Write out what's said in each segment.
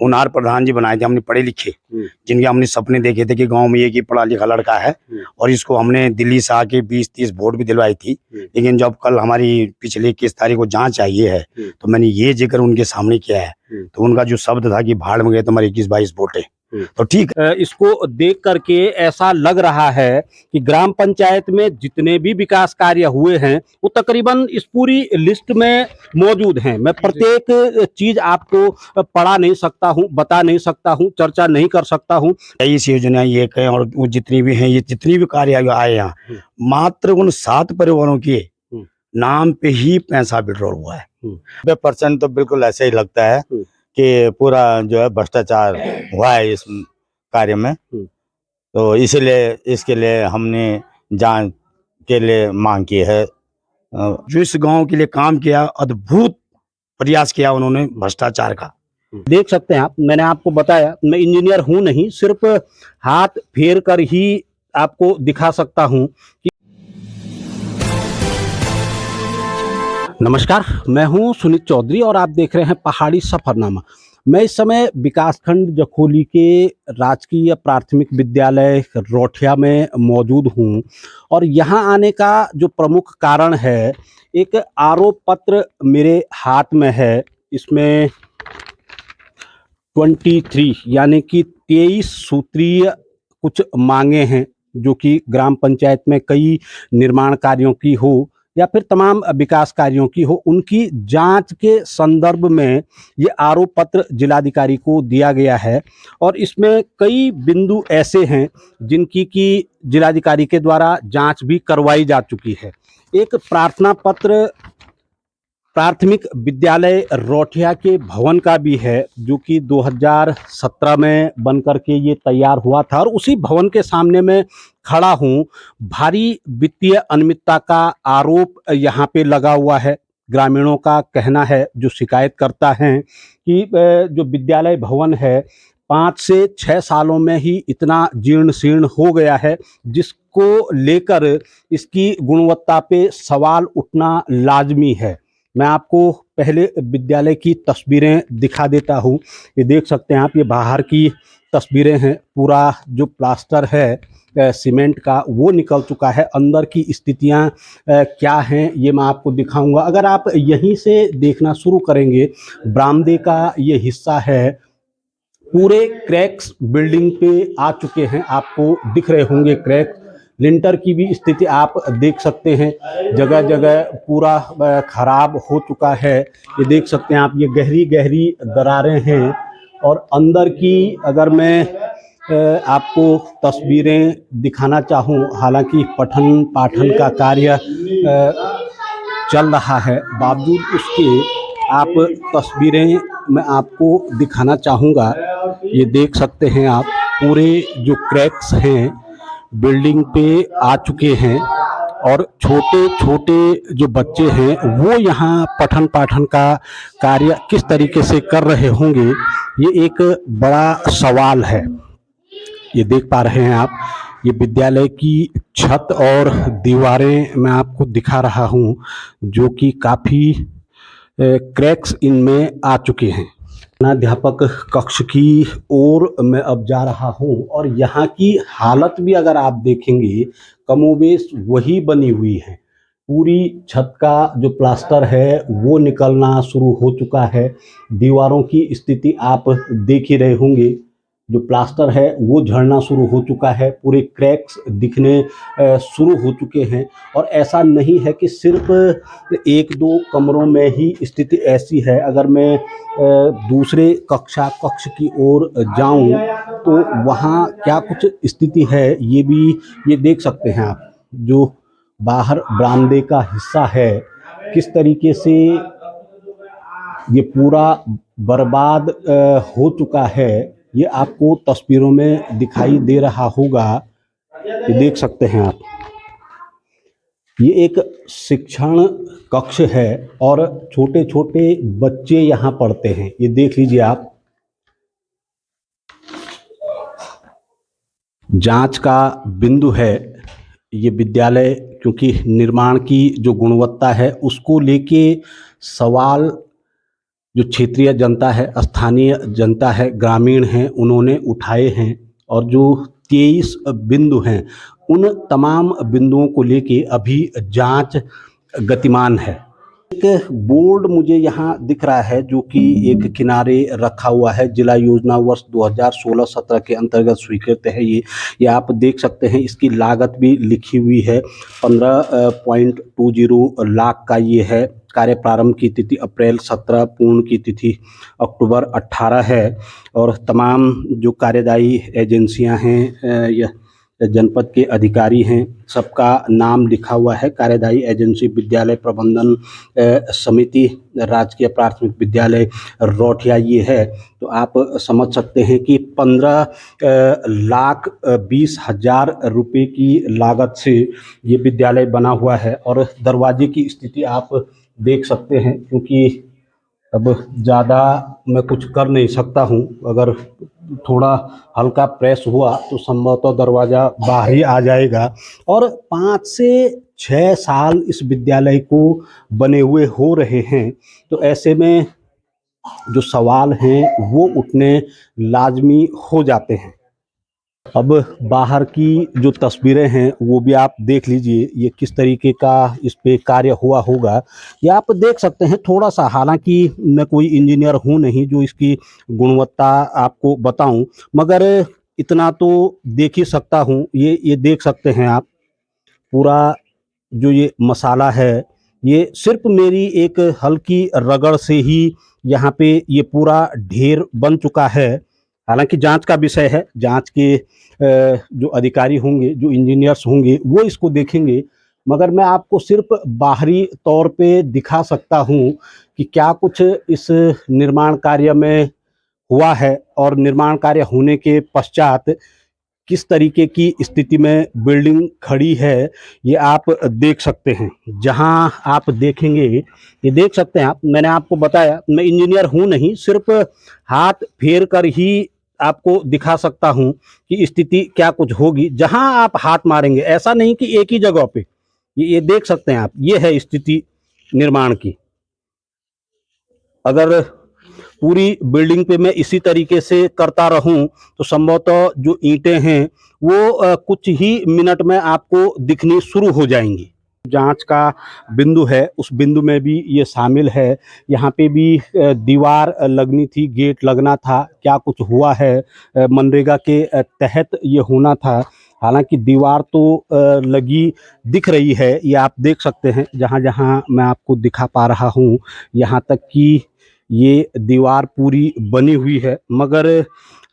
होनहार प्रधान जी बनाए थे, हमने पढ़े लिखे, जिनके हमने सपने देखे थे कि गांव में एक ही पढ़ा लिखा लड़का है, और इसको हमने दिल्ली से आके 20-30 वोट भी दिलवाई थी। लेकिन जब कल हमारी पिछले 21 तारीख को जांच आई है, तो मैंने ये जिक्र उनके सामने किया है, तो उनका जो शब्द था कि भाड़ में गए तुम्हारे 21-22 वोट है, तो ठीक इसको देख करके ऐसा लग रहा है कि ग्राम पंचायत में जितने भी विकास कार्य हुए हैं वो तकरीबन इस पूरी लिस्ट में मौजूद हैं। मैं प्रत्येक चीज आपको पढ़ा नहीं सकता हूं, बता नहीं सकता हूं, चर्चा नहीं कर सकता हूं। कई योजनाएं ये कहें और वो जितनी भी हैं, ये जितनी भी कार्य आए यहाँ, मात्र उन 7 परिवारों के नाम पे ही पैसा विड्रॉल हुआ है। 90% तो बिल्कुल ऐसे ही लगता है कि पूरा जो है भ्रष्टाचार हुआ है इस कार्य में। तो इसीलिए इसके लिए हमने जांच के लिए मांग की है। जो इस गांव के लिए काम किया, अद्भुत प्रयास किया उन्होंने भ्रष्टाचार का। देख सकते हैं आप, मैंने आपको बताया मैं इंजीनियर हूं नहीं, सिर्फ हाथ फेर कर ही आपको दिखा सकता हूं कि नमस्कार, मैं हूं सुनीत चौधरी और आप देख रहे हैं पहाड़ी सफरनामा। मैं इस समय विकासखंड जखोली के राजकीय प्राथमिक विद्यालय रोठिया में मौजूद हूं और यहां आने का जो प्रमुख कारण है, एक आरोप पत्र मेरे हाथ में है। इसमें 23 यानी कि 23 सूत्रीय कुछ मांगे हैं जो कि ग्राम पंचायत में कई निर्माण कार्यों की हो या फिर तमाम विकास कार्यों की हो, उनकी जांच के संदर्भ में ये आरोप पत्र जिलाधिकारी को दिया गया है। और इसमें कई बिंदु ऐसे हैं जिनकी कि जिलाधिकारी के द्वारा जांच भी करवाई जा चुकी है। एक प्रार्थना पत्र प्राथमिक विद्यालय रोठिया के भवन का भी है जो कि 2017 में बनकर के ये तैयार हुआ था और उसी भवन के सामने में खड़ा हूँ। भारी वित्तीय अनियमितता का आरोप यहाँ पे लगा हुआ है। ग्रामीणों का कहना है, जो शिकायत करता है, कि जो विद्यालय भवन है 5 से 6 सालों में ही इतना जीर्ण शीर्ण हो गया है, जिसको लेकर इसकी गुणवत्ता पे सवाल उठना लाजमी है। मैं आपको पहले विद्यालय की तस्वीरें दिखा देता हूँ। ये देख सकते हैं आप, ये बाहर की तस्वीरें हैं। पूरा जो प्लास्टर है सीमेंट का वो निकल चुका है। अंदर की स्थितियाँ क्या हैं ये मैं आपको दिखाऊंगा। अगर आप यहीं से देखना शुरू करेंगे, बरामदे का ये हिस्सा है, पूरे क्रैक्स बिल्डिंग पे आ चुके हैं। आपको दिख रहे होंगे क्रैक। लिंटर की भी स्थिति आप देख सकते हैं, जगह जगह पूरा खराब हो चुका है। ये देख सकते हैं आप, ये गहरी गहरी दरारें हैं। और अंदर की अगर मैं आपको तस्वीरें दिखाना चाहूँ, हालांकि पठन पाठन का कार्य चल रहा है, बावजूद उसके आप तस्वीरें मैं आपको दिखाना चाहूँगा। ये देख सकते हैं आप, पूरे जो क्रैक्स हैं बिल्डिंग पे आ चुके हैं और छोटे छोटे जो बच्चे हैं वो यहाँ पठन पाठन का कार्य किस तरीके से कर रहे होंगे, ये एक बड़ा सवाल है। ये देख पा रहे हैं आप, ये विद्यालय की छत और दीवारें मैं आपको दिखा रहा हूँ जो कि काफ़ी क्रैक्स इनमें आ चुके हैं। अध्यापक कक्ष की ओर मैं अब जा रहा हूं और यहाँ की हालत भी अगर आप देखेंगे कमोबेश वही बनी हुई है। पूरी छत का जो प्लास्टर है वो निकलना शुरू हो चुका है। दीवारों की स्थिति आप देख ही रहे होंगे, जो प्लास्टर है वो झड़ना शुरू हो चुका है। पूरे क्रैक्स दिखने शुरू हो चुके हैं। और ऐसा नहीं है कि सिर्फ 1-2 कमरों में ही स्थिति ऐसी है। अगर मैं दूसरे कक्ष की ओर जाऊं तो वहाँ क्या कुछ स्थिति है ये देख सकते हैं आप। जो बाहर बरामदे का हिस्सा है, किस तरीके से ये पूरा बर्बाद हो चुका है, ये आपको तस्वीरों में दिखाई दे रहा होगा। ये देख सकते हैं आप, ये एक शिक्षण कक्ष है और छोटे छोटे बच्चे यहाँ पढ़ते हैं। ये देख लीजिए आप, जांच का बिंदु है ये विद्यालय, क्योंकि निर्माण की जो गुणवत्ता है उसको लेके सवाल जो क्षेत्रीय जनता है, स्थानीय जनता है, ग्रामीण हैं, उन्होंने उठाए हैं और जो 23 बिंदु हैं, उन तमाम बिंदुओं को लेके अभी जांच गतिमान है। एक बोर्ड मुझे यहाँ दिख रहा है जो कि एक किनारे रखा हुआ है। जिला योजना वर्ष 2016-17 के अंतर्गत स्वीकृत है ये आप देख सकते हैं। इसकी लागत भी लिखी हुई है, 15.20 लाख का ये है। कार्य प्रारंभ की तिथि अप्रैल 17, पूर्ण की तिथि अक्टूबर 18 है। और तमाम जो कार्यदायी एजेंसियां हैं या जनपद के अधिकारी हैं, सबका नाम लिखा हुआ है। कार्यदायी एजेंसी विद्यालय प्रबंधन समिति राजकीय प्राथमिक विद्यालय रोठिया ये है। तो आप समझ सकते हैं कि 15,20,000 रुपये की लागत से ये विद्यालय बना हुआ है। और दरवाजे की स्थिति आप देख सकते हैं, क्योंकि अब ज़्यादा मैं कुछ कर नहीं सकता हूँ। अगर थोड़ा हल्का प्रेस हुआ तो संभवतः दरवाज़ा बाहर ही आ जाएगा। और 5 से 6 साल इस विद्यालय को बने हुए हो रहे हैं। तो ऐसे में जो सवाल हैं वो उठने लाजमी हो जाते हैं। अब बाहर की जो तस्वीरें हैं वो भी आप देख लीजिए, ये किस तरीके का इस पे कार्य हुआ होगा ये आप देख सकते हैं। थोड़ा सा, हालांकि मैं कोई इंजीनियर हूँ नहीं जो इसकी गुणवत्ता आपको बताऊं, मगर इतना तो देख ही सकता हूँ। ये देख सकते हैं आप, पूरा जो ये मसाला है ये सिर्फ मेरी एक हल्की रगड़ से ही यहाँ पे ये पूरा ढेर बन चुका है। हालांकि जांच का विषय है, जांच के जो अधिकारी होंगे, जो इंजीनियर्स होंगे, वो इसको देखेंगे। मगर मैं आपको सिर्फ बाहरी तौर पे दिखा सकता हूँ कि क्या कुछ इस निर्माण कार्य में हुआ है और निर्माण कार्य होने के पश्चात किस तरीके की स्थिति में बिल्डिंग खड़ी है, ये आप देख सकते हैं। जहां आप देखेंगे, ये देख सकते हैं आप, मैंने आपको बताया मैं इंजीनियर हूं नहीं, सिर्फ हाथ फेर कर ही आपको दिखा सकता हूं कि स्थिति क्या कुछ होगी जहां आप हाथ मारेंगे। ऐसा नहीं कि एक ही जगह पे, ये देख सकते हैं आप, ये है स्थिति निर्माण की। अगर पूरी बिल्डिंग पे मैं इसी तरीके से करता रहूं तो संभवतः जो ईंटें हैं वो कुछ ही मिनट में आपको दिखनी शुरू हो जाएंगी। जांच का बिंदु है, उस बिंदु में भी ये शामिल है। यहाँ पे भी दीवार लगनी थी, गेट लगना था, क्या कुछ हुआ है, मनरेगा के तहत ये होना था। हालांकि दीवार तो लगी दिख रही है, ये आप देख सकते हैं। जहाँ जहाँ मैं आपको दिखा पा रहा हूँ यहाँ तक कि ये दीवार पूरी बनी हुई है। मगर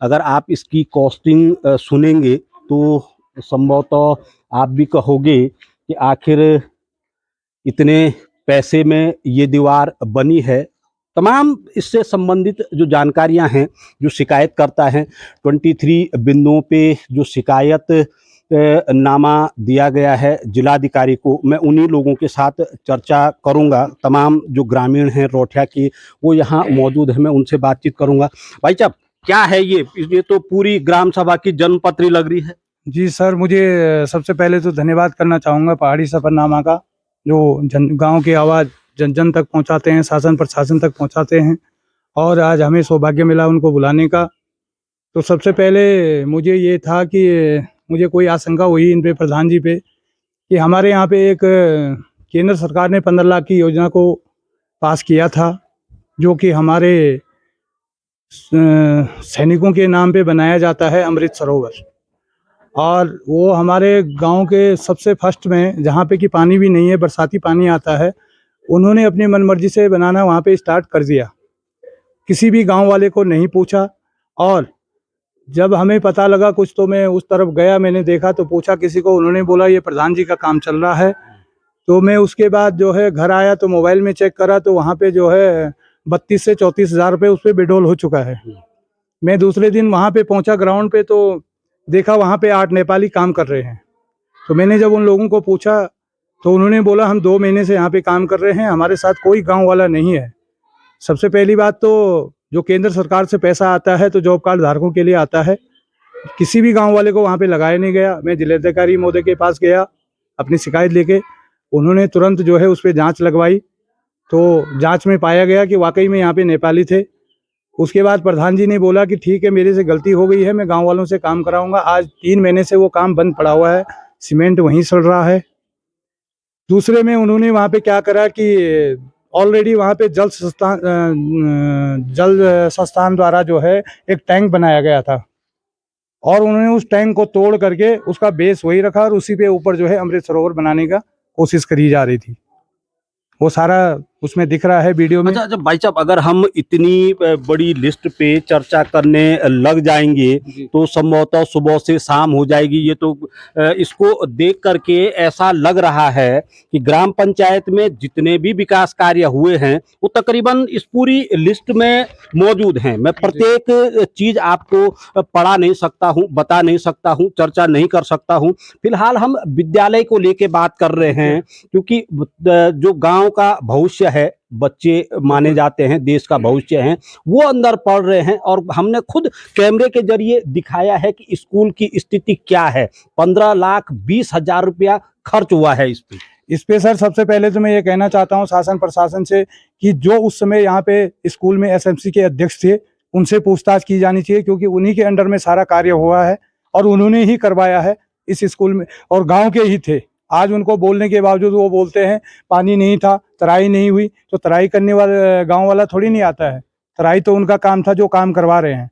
अगर आप इसकी कॉस्टिंग सुनेंगे तो संभवतः आप भी कहोगे कि आखिर इतने पैसे में ये दीवार बनी है। तमाम इससे संबंधित जो जानकारियां हैं, जो शिकायत करता है, 23 बिंदुओं पे जो शिकायत नामा दिया गया है जिलाधिकारी को, मैं उन्हीं लोगों के साथ चर्चा करूंगा। तमाम जो ग्रामीण हैं रोठिया के, वो यहाँ मौजूद है, मैं उनसे बातचीत करूंगा। भाई साहब, क्या है ये तो पूरी ग्राम सभा की जन्मपत्री लग रही है। जी सर, मुझे सबसे पहले तो धन्यवाद करना चाहूँगा पहाड़ी सफरनामा का, जो गांव की आवाज़ जन जन तक पहुंचाते हैं, शासन प्रशासन तक पहुंचाते हैं। और आज हमें सौभाग्य मिला उनको बुलाने का। तो सबसे पहले मुझे ये था कि मुझे कोई आशंका हुई इन पे, प्रधान जी पे, कि हमारे यहाँ पे एक केंद्र सरकार ने 15 लाख की योजना को पास किया था, जो कि हमारे सैनिकों के नाम पे बनाया जाता है अमृत सरोवर। और वो हमारे गांव के सबसे फर्स्ट में, जहाँ पे कि पानी भी नहीं है, बरसाती पानी आता है, उन्होंने अपनी मनमर्जी से बनाना वहाँ पे स्टार्ट कर दिया। किसी भी गांव वाले को नहीं पूछा। और जब हमें पता लगा कुछ, तो मैं उस तरफ गया, मैंने देखा तो पूछा किसी को, उन्होंने बोला ये प्रधान जी का काम चल रहा है। तो मैं उसके बाद जो है घर आया तो मोबाइल में चेक करा तो वहाँ पे जो है 32 से 34 हज़ार रुपये उस पर विड्रॉल हो चुका है। मैं दूसरे दिन वहाँ पे पहुँचा ग्राउंड पे, तो देखा वहाँ पे 8 नेपाली काम कर रहे हैं। तो मैंने जब उन लोगों को पूछा तो उन्होंने बोला हम 2 महीने से यहाँ पे काम कर रहे हैं, हमारे साथ कोई गांव वाला नहीं है। सबसे पहली बात तो जो केंद्र सरकार से पैसा आता है तो जॉब कार्ड धारकों के लिए आता है, किसी भी गांव वाले को वहाँ पे लगाया नहीं गया। मैं जिलाधिकारी महोदय के पास गया अपनी शिकायत लेके, उन्होंने तुरंत जो है उस पर जाँच लगवाई तो जांच में पाया गया कि वाकई में यहाँ पे नेपाली थे। उसके बाद प्रधान जी ने बोला कि ठीक है, मेरे से गलती हो गई है, मैं गांव वालों से काम कराऊंगा। आज 3 महीने से वो काम बंद पड़ा हुआ है, सीमेंट वहीं सड़ रहा है। दूसरे में उन्होंने वहाँ पे क्या करा कि ऑलरेडी वहाँ पे जल संस्थान द्वारा जो है एक टैंक बनाया गया था, और उन्होंने उस टैंक को तोड़ करके उसका बेस वही रखा और उसी पे ऊपर जो है अमृत सरोवर बनाने का कोशिश करी जा रही थी। वो सारा उसमें दिख रहा है वीडियो में। अच्छा भाई साहब, अगर हम इतनी बड़ी लिस्ट पे चर्चा करने लग जाएंगे तो संभवतः सुबह से शाम हो जाएगी। ये तो इसको देख करके ऐसा लग रहा है कि ग्राम पंचायत में जितने भी विकास कार्य हुए हैं वो तकरीबन इस पूरी लिस्ट में मौजूद हैं। मैं प्रत्येक चीज आपको पढ़ा नहीं सकता हूँ, बता नहीं सकता हूँ, चर्चा नहीं कर सकता हूँ। फिलहाल हम विद्यालय को लेके बात कर रहे हैं, क्योंकि जो गांव का भविष्य है, बच्चे माने जाते हैं, देश का भविष्य है, वो अंदर पढ़ रहे हैं। और हमने खुद कैमरे के जरिए दिखाया है कि स्कूल की स्थिति क्या है। 15,20,000 रुपया खर्च हुआ है इस पे सर सबसे पहले तो मैं ये कहना चाहता हूँ शासन प्रशासन से कि जो उस समय यहाँ पे स्कूल में एसएमसी के अध्यक्ष थे, उनसे पूछताछ की जानी चाहिए, क्योंकि उन्हीं के अंडर में सारा कार्य हुआ है और उन्होंने ही करवाया है इस स्कूल में, और गाँव के ही थे। आज उनको बोलने के बावजूद वो बोलते हैं पानी नहीं था, तराई नहीं हुई। तो तराई करने वाला गांव वाला थोड़ी नहीं आता है। तराई तो उनका काम था, जो काम करवा रहे हैं,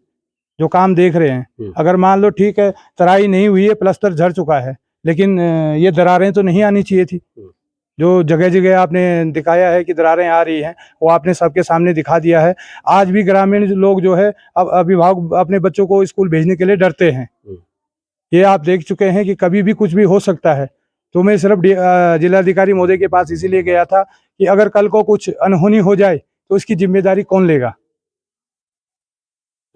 जो काम देख रहे हैं। अगर मान लो ठीक है तराई नहीं हुई है, प्लास्टर झड़ चुका है, लेकिन ये दरारें तो नहीं आनी चाहिए थी। जो जगह जगह आपने दिखाया है कि दरारें आ रही हैं, वो आपने सबके सामने दिखा दिया है। आज भी ग्रामीण लोग जो है अब अभिभावक अपने बच्चों को स्कूल भेजने के लिए डरते हैं। ये आप देख चुके हैं कि कभी भी कुछ भी हो सकता है। तो मैं सिर्फ जिलाधिकारी महोदय के पास इसीलिए गया था कि अगर कल को कुछ अनहोनी हो जाए तो इसकी जिम्मेदारी कौन लेगा।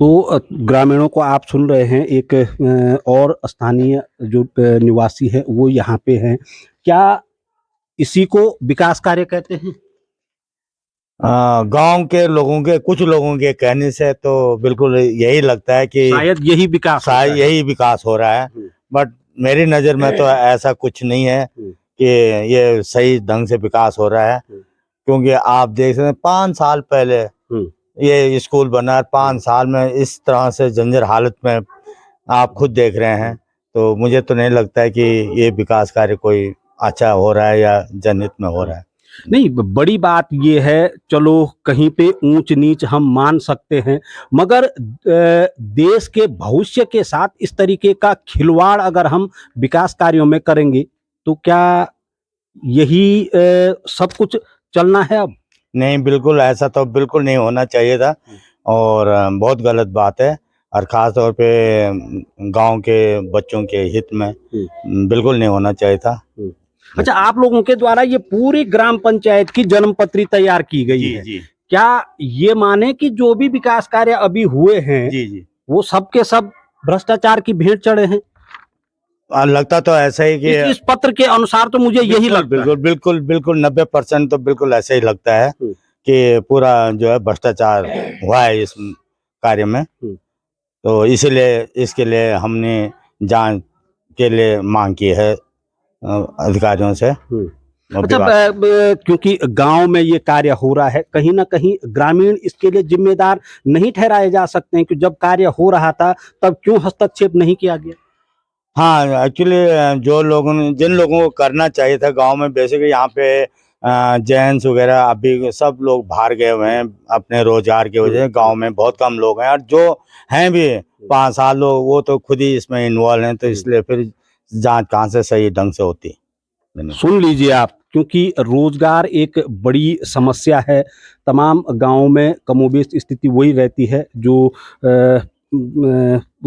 तो ग्रामीणों को आप सुन रहे हैं, एक और स्थानीय जो निवासी है वो यहाँ पे हैं। क्या इसी को विकास कार्य कहते हैं? गांव के लोगों के, कुछ लोगों के कहने से तो बिल्कुल यही लगता है कि शायद यही विकास हो रहा है। बट मेरी नज़र में तो ऐसा कुछ नहीं है कि ये सही ढंग से विकास हो रहा है। क्योंकि आप देख सकते हैं 5 साल पहले ये स्कूल बना, 5 साल में इस तरह से जंजर हालत में आप खुद देख रहे हैं। तो मुझे तो नहीं लगता है कि ये विकास कार्य कोई अच्छा हो रहा है या जनहित में हो रहा है। नहीं, बड़ी बात ये है, चलो कहीं पे ऊंच नीच हम मान सकते हैं, मगर देश के भविष्य के साथ इस तरीके का खिलवाड़ अगर हम विकास कार्यों में करेंगे तो क्या यही सब कुछ चलना है अब? नहीं, बिल्कुल ऐसा तो बिल्कुल नहीं होना चाहिए था, और बहुत गलत बात है। और ख़ास तौर पे गांव के बच्चों के हित में बिल्कुल नहीं होना चाहिए था। अच्छा, आप लोगों के द्वारा ये पूरी ग्राम पंचायत की जन्मपत्री तैयार की गई है। जी। क्या ये माने कि जो भी विकास कार्य अभी हुए हैं जी वो सब के सब भ्रष्टाचार की भेंट चढ़े हैं? लगता तो ऐसा ही कि इस पत्र के अनुसार तो मुझे यही लगता है। बिल्कुल 90% तो बिल्कुल ऐसा ही लगता है कि पूरा जो है भ्रष्टाचार हुआ है इस कार्य में। तो इसीलिए इसके लिए हमने जांच के लिए मांग की है अधिकारियों से। अच्छा, क्योंकि गांव में ये कार्य हो रहा है, कहीं ना कहीं ग्रामीण इसके लिए जिम्मेदार नहीं ठहराए जा सकते हैं कि जब कार्य हो रहा था तब क्यों हस्तक्षेप नहीं किया गया? हाँ, एक्चुअली जिन लोगों को करना चाहिए था गांव में, बेसिकली यहाँ पे जेंट्स वगैरह अभी सब लोग बाहर गए हुए हैं अपने रोजगार की वजह से। गांव में बहुत कम लोग हैं, और जो हैं भी 5 साल लोग, वो तो खुद ही इसमें इन्वॉल्व हैं। तो इसलिए फिर जांच कहाँ से सही ढंग से होती। सुन लीजिए आप, क्योंकि रोजगार एक बड़ी समस्या है। तमाम गांवों में कमोबेश स्थिति वही रहती है। जो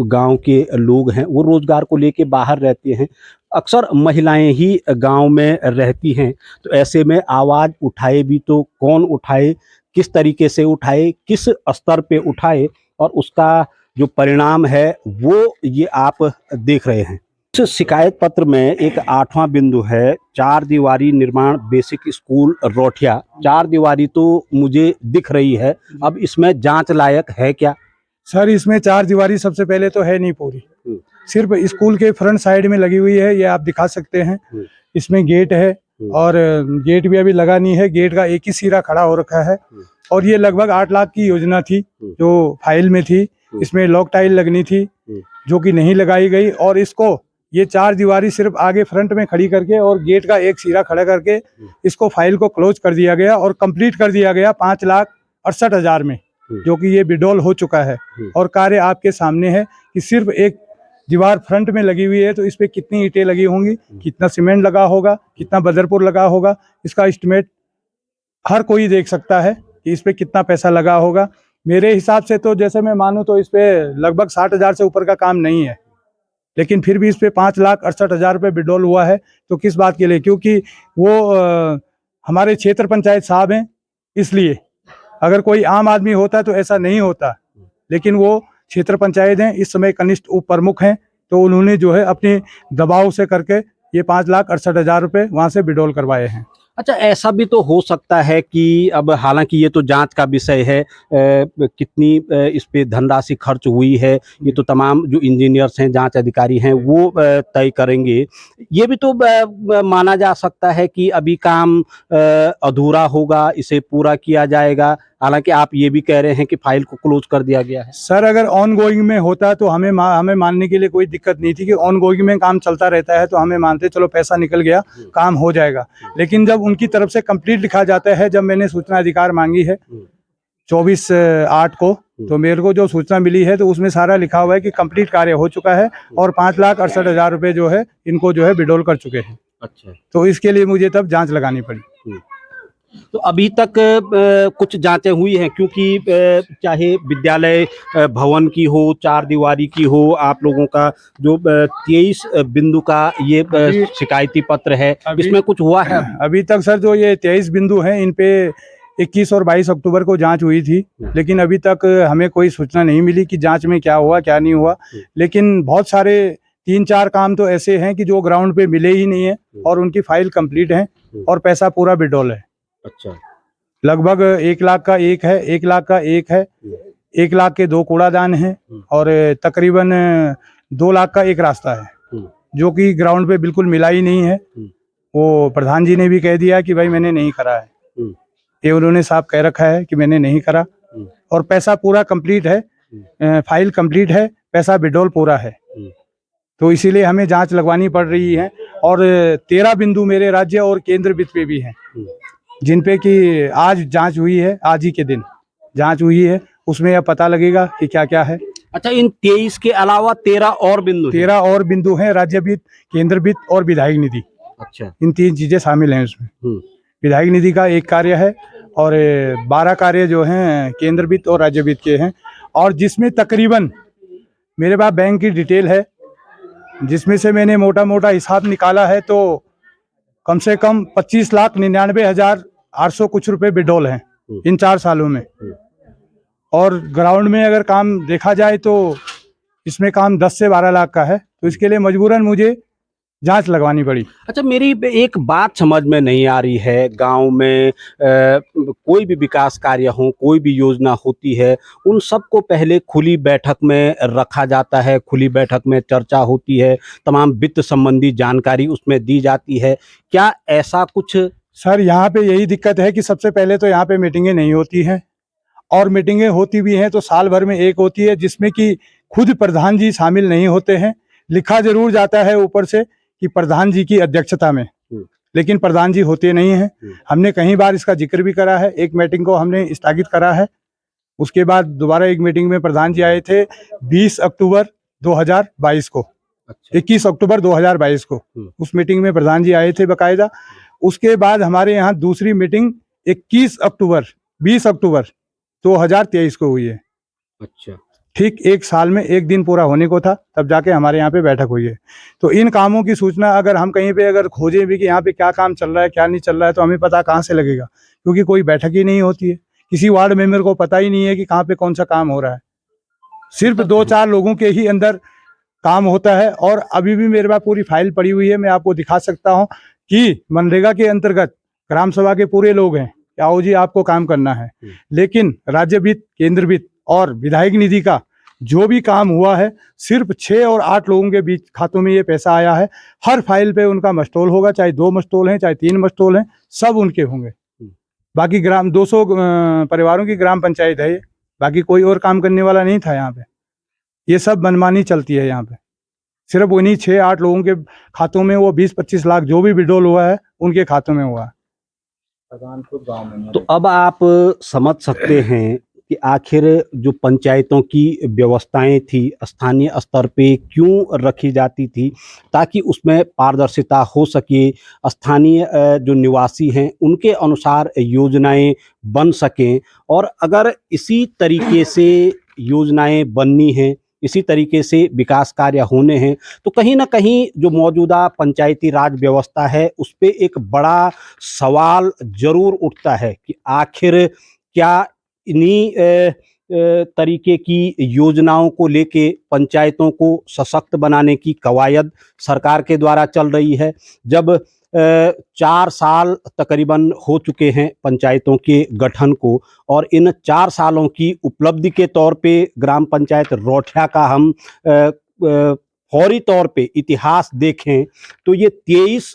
गांव के लोग हैं वो रोजगार को लेके बाहर रहते हैं, अक्सर महिलाएं ही गांव में रहती हैं। तो ऐसे में आवाज़ उठाए भी तो कौन उठाए, किस तरीके से उठाए, किस स्तर पे उठाए, और उसका जो परिणाम है वो ये आप देख रहे हैं। इस शिकायत पत्र में एक 8वां बिंदु है, 4 दीवारी निर्माण बेसिक स्कूल रोठिया। 4 दीवारी तो मुझे दिख रही है, अब इसमें जांच लायक है क्या? सर इसमें 4 दीवारी सबसे पहले तो है नहीं पूरी, सिर्फ स्कूल के फ्रंट साइड में लगी हुई है, ये आप दिखा सकते हैं। इसमें गेट है और गेट भी अभी लगा नहीं है, गेट का एक ही सिरा खड़ा हो रखा है। और ये लगभग 8 लाख की योजना थी जो फाइल में थी। इसमें लॉक टाइल लगनी थी जो कि नहीं लगाई गई, और इसको ये 4 दीवारी सिर्फ आगे फ्रंट में खड़ी करके और गेट का एक सिरा खड़ा करके इसको फाइल को क्लोज कर दिया गया और कंप्लीट कर दिया गया 5,68,000 में, जो कि ये विड्रॉल हो चुका है। और कार्य आपके सामने है कि सिर्फ एक दीवार फ्रंट में लगी हुई है, तो इस पे कितनी ईंटें लगी होंगी, कितना सीमेंट लगा होगा, कितना बदरपुर लगा होगा, इसका एस्टिमेट हर कोई देख सकता है कि इस पे कितना पैसा लगा होगा। मेरे हिसाब से तो जैसे मैं मानूं तो इस पे लगभग 60,000 से ऊपर का काम नहीं है, लेकिन फिर भी इस पे 5,68,000 रुपये विड्रॉल हुआ है। तो किस बात के लिए? क्योंकि वो हमारे क्षेत्र पंचायत साहब हैं, इसलिए अगर कोई आम आदमी होता तो ऐसा नहीं होता, लेकिन वो क्षेत्र पंचायत हैं, इस समय कनिष्ठ उप प्रमुख हैं, तो उन्होंने जो है अपने दबाव से करके ये 5,68,000 रुपये वहाँ से विड्रॉल करवाए हैं। अच्छा, ऐसा भी तो हो सकता है कि अब हालांकि ये तो जांच का विषय है, कितनी इस पे धनराशि खर्च हुई है ये तो तमाम जो इंजीनियर्स हैं, जांच अधिकारी हैं, वो तय करेंगे। ये भी तो माना जा सकता है कि अभी काम अधूरा होगा, इसे पूरा किया जाएगा। हालांकि आप ये भी कह रहे हैं कि फाइल को क्लोज कर दिया गया है। सर, अगर ऑन गोइंग में होता तो हमें मानने के लिए कोई दिक्कत नहीं थी कि ऑन गोइंग में काम चलता रहता है, तो हमें मानते चलो पैसा निकल गया, काम हो जाएगा। लेकिन जब उनकी तरफ से कंप्लीट लिखा जाता है, जब मैंने सूचना अधिकार मांगी है 24/8 को, तो मेरे को जो सूचना मिली है तो उसमें सारा लिखा हुआ है कि कंप्लीट कार्य हो चुका है और 5,68,000 रुपये जो है इनको जो है विड्रॉल कर चुके हैं। अच्छा, तो इसके लिए मुझे तब जांच लगानी पड़ी। तो अभी तक कुछ जांचें हुई हैं, क्योंकि चाहे विद्यालय भवन की हो, 4 दीवारी की हो, आप लोगों का जो 23 बिंदु का ये शिकायती पत्र है, इसमें कुछ हुआ है? अभी तक सर जो ये 23 बिंदु हैं, इन पे 21 और 22 अक्टूबर को जांच हुई थी, लेकिन अभी तक हमें कोई सूचना नहीं मिली कि जांच में क्या हुआ क्या नहीं हुआ। लेकिन बहुत सारे 3-4 काम तो ऐसे हैं कि जो ग्राउंड पे मिले ही नहीं है और उनकी फाइल कंप्लीट है और पैसा पूरा विड्रॉल है। अच्छा, लगभग 1 लाख का एक है, 1 लाख का एक है, 1 लाख के 2 कूड़ादान हैं और तकरीबन 2 लाख का एक रास्ता है, जो कि ग्राउंड पे बिल्कुल मिला ही नहीं है। वो प्रधान जी ने भी कह दिया कि भाई मैंने नहीं करा है, ये उन्होंने साफ कह रखा है कि मैंने नहीं करा। और पैसा पूरा कंप्लीट है, फाइल कंप्लीट है, पैसा विड्रॉल पूरा है। तो इसीलिए हमें जांच लगवानी पड़ रही है। और 13 बिंदु मेरे राज्य और केंद्र वित्त पे भी हैं, जिन पे कि आज जांच हुई है, आज ही के दिन जांच हुई है, उसमें अब पता लगेगा कि क्या क्या है। अच्छा, इन 23 के अलावा 13 और बिंदु 13 और बिंदु हैं, राज्य वित्त, केंद्र वित्त और विधायक निधि। अच्छा, इन 3 चीजें शामिल हैं उसमें। विधायक निधि का एक कार्य है और 12 कार्य जो हैं केंद्र वित्त और राज्य वित्त के हैं, और जिसमें तकरीबन मेरे पास बैंक की डिटेल है, जिसमें से मैंने मोटा मोटा हिसाब निकाला है तो कम से कम 25,99,800 कुछ रुपए विड्रॉल हैं इन 4 सालों में। और ग्राउंड में अगर काम देखा जाए तो इसमें काम 10 से 12 लाख का है, तो इसके लिए मजबूरन मुझे जांच लगवानी पड़ी। अच्छा, मेरी एक बात समझ में नहीं आ रही है। गांव में कोई भी विकास कार्य हो, कोई भी योजना होती है, उन सबको पहले खुली बैठक में रखा जाता है, खुली बैठक में चर्चा होती है, तमाम वित्त संबंधी जानकारी उसमें दी जाती है। क्या ऐसा कुछ? सर, यहाँ पे यही दिक्कत है कि सबसे पहले तो यहाँ पे मीटिंगें नहीं होती हैं, और मीटिंगें होती भी हैं तो साल भर में एक होती है, जिसमें कि खुद प्रधान जी शामिल नहीं होते हैं। लिखा जरूर जाता है ऊपर से कि प्रधान जी की अध्यक्षता में, लेकिन प्रधान जी होते नहीं हैं। हमने कई बार इसका जिक्र भी करा है, एक मीटिंग को हमने स्थगित करा है, उसके बाद दोबारा एक मीटिंग में प्रधान जी आए थे 20 अक्टूबर 2022 को। अच्छा। 21 अक्टूबर 2022 को उस मीटिंग में प्रधान जी आए थे बाकायदा। उसके बाद हमारे यहाँ दूसरी मीटिंग 20 अक्टूबर 2023 को हुई है। अच्छा, ठीक 1 साल में 1 दिन पूरा होने को था, तब जाके हमारे यहाँ पे बैठक हुई है। तो इन कामों की सूचना अगर हम कहीं पे अगर खोजें भी कि यहाँ पे क्या काम चल रहा है क्या नहीं चल रहा है, तो हमें पता कहाँ से लगेगा, क्योंकि कोई बैठक ही नहीं होती है। किसी वार्ड मेंबर को पता ही नहीं है कि कहाँ पे कौन सा काम हो रहा है। सिर्फ 2-4 लोगों के ही अंदर काम होता है। और अभी भी मेरे पास पूरी फाइल पड़ी हुई है, मैं आपको दिखा सकता हूँ कि मनरेगा के अंतर्गत ग्राम सभा के पूरे लोग हैं, आओ जी आपको काम करना है, लेकिन राज्य वित्त, केंद्र वित्त और विधायक निधि का जो भी काम हुआ है सिर्फ 6 और 8 लोगों के बीच खातों में ये पैसा आया है। हर फाइल पे उनका मस्टोल होगा, चाहे 2 मस्टोल हैं चाहे 3 मस्टोल हैं, सब उनके होंगे। बाकी ग्राम 200 परिवारों की ग्राम पंचायत है ये, बाकी कोई और काम करने वाला नहीं था यहाँ पे। ये सब मनमानी चलती है यहाँ पे। सिर्फ उन्हीं 6-8 लोगों के खातों में वो 20-25 लाख जो भी विड्रॉल हुआ है उनके खातों में हुआ है। तो अब आप समझ सकते हैं कि आखिर जो पंचायतों की व्यवस्थाएं थी स्थानीय स्तर पे क्यों रखी जाती थी, ताकि उसमें पारदर्शिता हो सके, स्थानीय जो निवासी हैं उनके अनुसार योजनाएं बन सकें। और अगर इसी तरीके से योजनाएं बननी हैं, इसी तरीके से विकास कार्य होने हैं, तो कहीं ना कहीं जो मौजूदा पंचायती राज व्यवस्था है उस पे एक बड़ा सवाल जरूर उठता है कि आखिर क्या इन्हीं तरीके की योजनाओं को लेके पंचायतों को सशक्त बनाने की कवायद सरकार के द्वारा चल रही है। जब 4 साल तकरीबन हो चुके हैं पंचायतों के गठन को, और इन 4 सालों की उपलब्धि के तौर पे ग्राम पंचायत रोठिया का हम फौरी तौर पे इतिहास देखें तो ये 23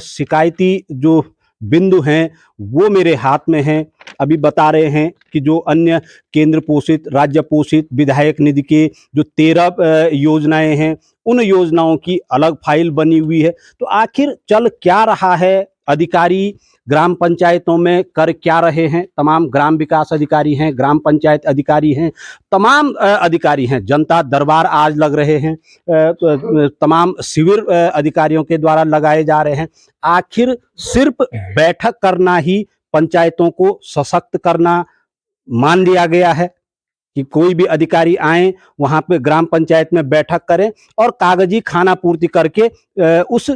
शिकायती जो बिंदु हैं वो मेरे हाथ में हैं। अभी बता रहे हैं कि जो अन्य केंद्र पोषित, राज्य पोषित, विधायक निधि के जो 13 योजनाएं हैं उन योजनाओं की अलग फाइल बनी हुई है। तो आखिर चल क्या रहा है, अधिकारी ग्राम पंचायतों में कर क्या रहे हैं, तमाम ग्राम विकास अधिकारी हैं, ग्राम पंचायत अधिकारी हैं, तमाम अधिकारी हैं, जनता दरबार आज लग रहे हैं, तमाम शिविर अधिकारियों के द्वारा लगाए जा रहे हैं। आखिर सिर्फ बैठक करना ही पंचायतों को सशक्त करना मान लिया गया है कि कोई भी अधिकारी आए वहां पे ग्राम पंचायत में बैठक करें और कागजी खाना पूर्ति करके उस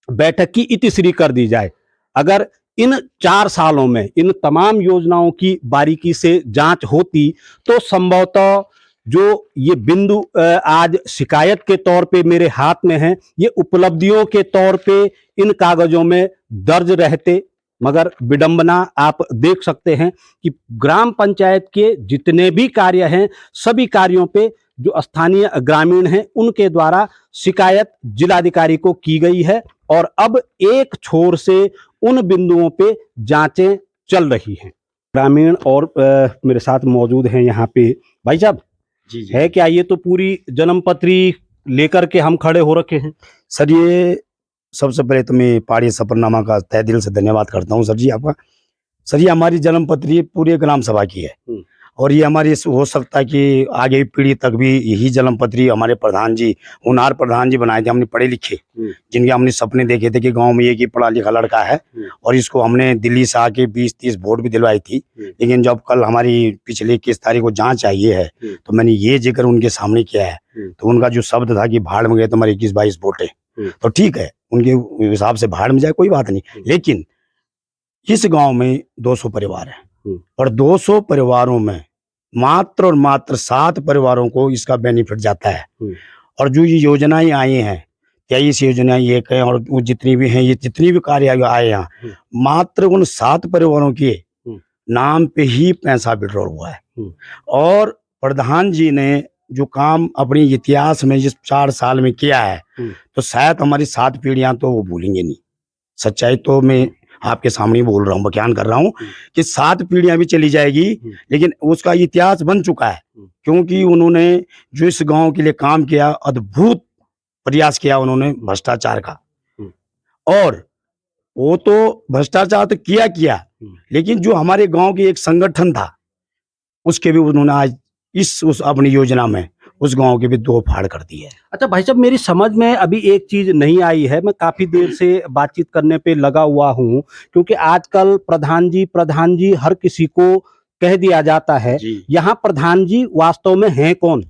बैठक की इतिश्री कर दी जाए। अगर इन 4 सालों में इन तमाम योजनाओं की बारीकी से जांच होती तो संभवतः जो ये बिंदु आज शिकायत के तौर पे मेरे हाथ में हैं, ये उपलब्धियों के तौर पे इन कागजों में दर्ज रहते। मगर विडंबना आप देख सकते हैं कि ग्राम पंचायत के जितने भी कार्य हैं सभी कार्यों पे जो स्थानीय ग्रामीण हैं उनके द्वारा शिकायत जिलाधिकारी को की गई है, और अब एक छोर से उन बिंदुओं पे जांचें चल रही हैं। ग्रामीण और मेरे साथ मौजूद हैं यहाँ पे भाई साहब। जी है क्या ये तो पूरी जन्मपत्री लेकर के हम खड़े हो रखे हैं। सर, ये सबसे पहले तो मैं पहाड़ी सफरनामा का तहे दिल से धन्यवाद करता हूँ सर जी आपका। सर, ये हमारी जन्मपत्री पूरे ग्राम सभा की है, और ये हमारी हो सकता है कि आगे पीढ़ी तक भी यही जन्मपत्री हमारे प्रधान जी, होनहार प्रधान जी बनाए थे। हमने पढ़े लिखे, जिनके हमने सपने देखे थे कि गांव में एक ही पढ़ा लिखा लड़का है, और इसको हमने दिल्ली से आके 20-30 वोट भी दिलवाई थी। लेकिन जब कल हमारी पिछले 21 तारीख को जांच आई है तो मैंने ये जिक्र उनके सामने किया है, तो उनका जो शब्द था कि भाड़ में गए तो हमारे 21-22 वोट है, तो ठीक है, उनके हिसाब से भाड़ में जाए कोई बात नहीं। लेकिन इस गांव में 200 परिवार है, और 200 परिवारों में मात्र और मात्र 7 परिवारों को इसका बेनिफिट जाता है। और जो ये योजनाएं आई हैं, 23 योजनाएं ये हैं, और वो जितनी भी हैं, ये जितनी भी कार्य आए यहाँ, मात्र उन 7 परिवारों के नाम पे ही पैसा विड्रॉल हुआ है। और प्रधान जी ने जो काम अपने इतिहास में जिस 4 साल में किया है, तो शायद हमारी 7 पीढ़ियां तो वो भूलेंगे नहीं। सच्चाई तो मैं आपके सामने बोल रहा हूँ, बयान कर रहा हूँ कि 7 पीढ़ियां भी चली जाएगी, लेकिन उसका इतिहास बन चुका है, क्योंकि उन्होंने जो इस गांव के लिए काम किया, अद्भुत प्रयास किया उन्होंने भ्रष्टाचार का। और वो तो भ्रष्टाचार तो किया, लेकिन जो हमारे गांव की एक संगठन था उसके भी उन्होंने आज उस अपनी योजना में उस गांव के भी 2 फाड़ कर दी है। अच्छा भाई साहब, मेरी समझ में अभी एक चीज नहीं आई है। मैं काफी देर से बातचीत करने पे लगा हुआ हूँ, क्योंकि आजकल प्रधान जी हर किसी को कह दिया जाता है। यहाँ प्रधान जी वास्तव में हैं कौन?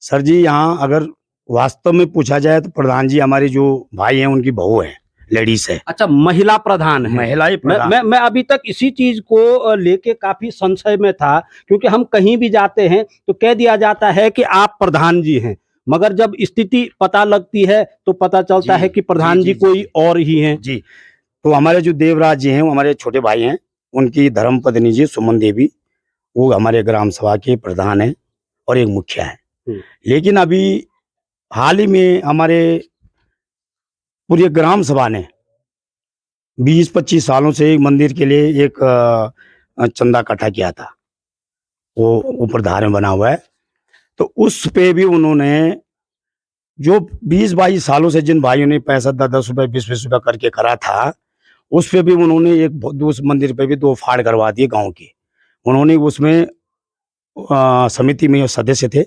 सर जी, यहाँ अगर वास्तव में पूछा जाए तो प्रधान जी हमारे जो भाई हैं उनकी बहू है, लेडीज है। अच्छा, महिला प्रधान है। महिला ही प्रधान। मैं अभी तक इसी चीज को लेके काफी संशय में था, क्योंकि हम कहीं भी जाते हैं तो कह दिया जाता है कि आप प्रधान जी हैं, मगर जब स्थिति पता लगती है तो पता चलता है कि प्रधान जी कोई और ही हैं। जी, तो हमारे जो देवराज जी हैं वो हमारे छोटे भाई हैं, उनकी धर्मपत्नी जी सुमन देवी, वो हमारे ग्राम सभा के प्रधान हैं, और एक मुखिया है। लेकिन अभी हाल ही में हमारे पूरी ग्राम सभा ने 20-25 सालों से एक मंदिर के लिए एक चंदा इकट्ठा किया था, वो ऊपर धार में बना हुआ है। तो उस पे भी उन्होंने जो 20-22 सालों से जिन भाइयों ने पैसा 10-10 रुपए 20-20 रुपए करके करा था, उस पे भी उन्होंने उस मंदिर पे भी 2 फाड़ करवा दिए गांव के। उन्होंने उसमें समिति में सदस्य थे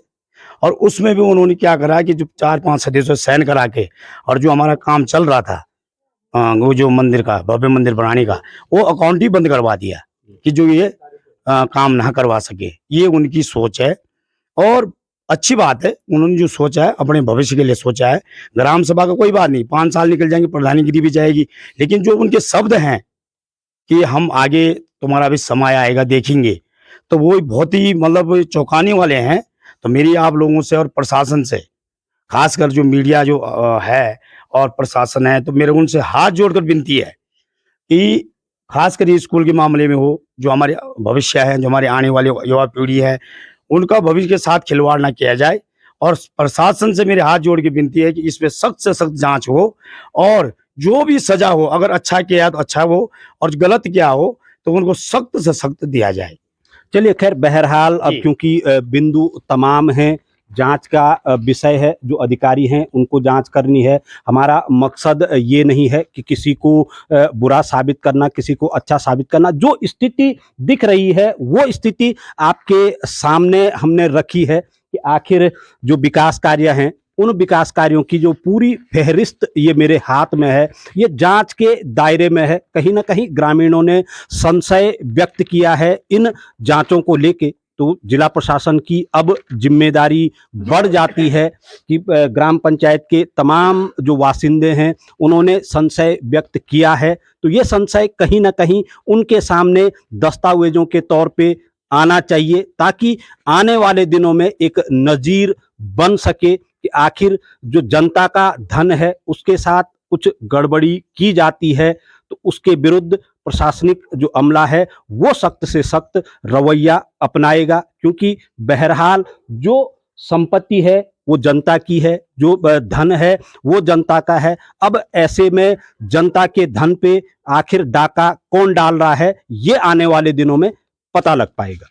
और उसमें भी उन्होंने क्या करा कि जो 4-5 सदस्यों से साइन करा के और जो हमारा काम चल रहा था वो जो मंदिर का भव्य मंदिर बनाने का, वो अकाउंट ही बंद करवा दिया कि जो ये काम ना करवा सके। ये उनकी सोच है और अच्छी बात है, उन्होंने जो सोचा है अपने भविष्य के लिए सोचा है। ग्राम सभा का कोई बात नहीं, 5 साल निकल जाएंगे, प्रधानगिरी भी जाएगी, लेकिन जो उनके शब्द हैं कि हम आगे तुम्हारा भी समय आएगा देखेंगे, तो वो बहुत ही मतलब चौंकाने वाले हैं। तो मेरी आप लोगों से और प्रशासन से, खासकर जो मीडिया जो है और प्रशासन है, तो मेरे उनसे हाथ जोड़कर विनती है कि खासकर स्कूल के मामले में हो, जो हमारे भविष्य है, जो हमारे आने वाले युवा पीढ़ी है, उनका भविष्य के साथ खिलवाड़ ना किया जाए। और प्रशासन से मेरे हाथ जोड़ के विनती है कि इसमें सख्त से सख्त जांच हो और जो भी सजा हो, अगर अच्छा किया तो अच्छा हो और गलत किया हो तो उनको सख्त से सख्त दिया जाए। चलिए खैर, बहरहाल अब क्योंकि बिंदु तमाम हैं, जांच का विषय है, जो अधिकारी हैं उनको जांच करनी है। हमारा मकसद ये नहीं है कि किसी को बुरा साबित करना, किसी को अच्छा साबित करना। जो स्थिति दिख रही है वो स्थिति आपके सामने हमने रखी है कि आखिर जो विकास कार्य हैं, उन विकास कार्यों की जो पूरी फहरिस्त ये मेरे हाथ में है, ये जांच के दायरे में है। कहीं ना कहीं ग्रामीणों ने संशय व्यक्त किया है इन जांचों को लेके, तो जिला प्रशासन की अब जिम्मेदारी बढ़ जाती है कि ग्राम पंचायत के तमाम जो वासिंदे हैं उन्होंने संशय व्यक्त किया है, तो ये संशय कहीं ना कहीं उनके सामने दस्तावेजों के तौर पे आना चाहिए, ताकि आने वाले दिनों में एक नज़ीर बन सके कि आखिर जो जनता का धन है उसके साथ कुछ गड़बड़ी की जाती है तो उसके विरुद्ध प्रशासनिक जो अमला है वो सख्त से सख्त रवैया अपनाएगा। क्योंकि बहरहाल जो संपत्ति है वो जनता की है, जो धन है वो जनता का है। अब ऐसे में जनता के धन पे आखिर डाका कौन डाल रहा है, ये आने वाले दिनों में पता लग पाएगा।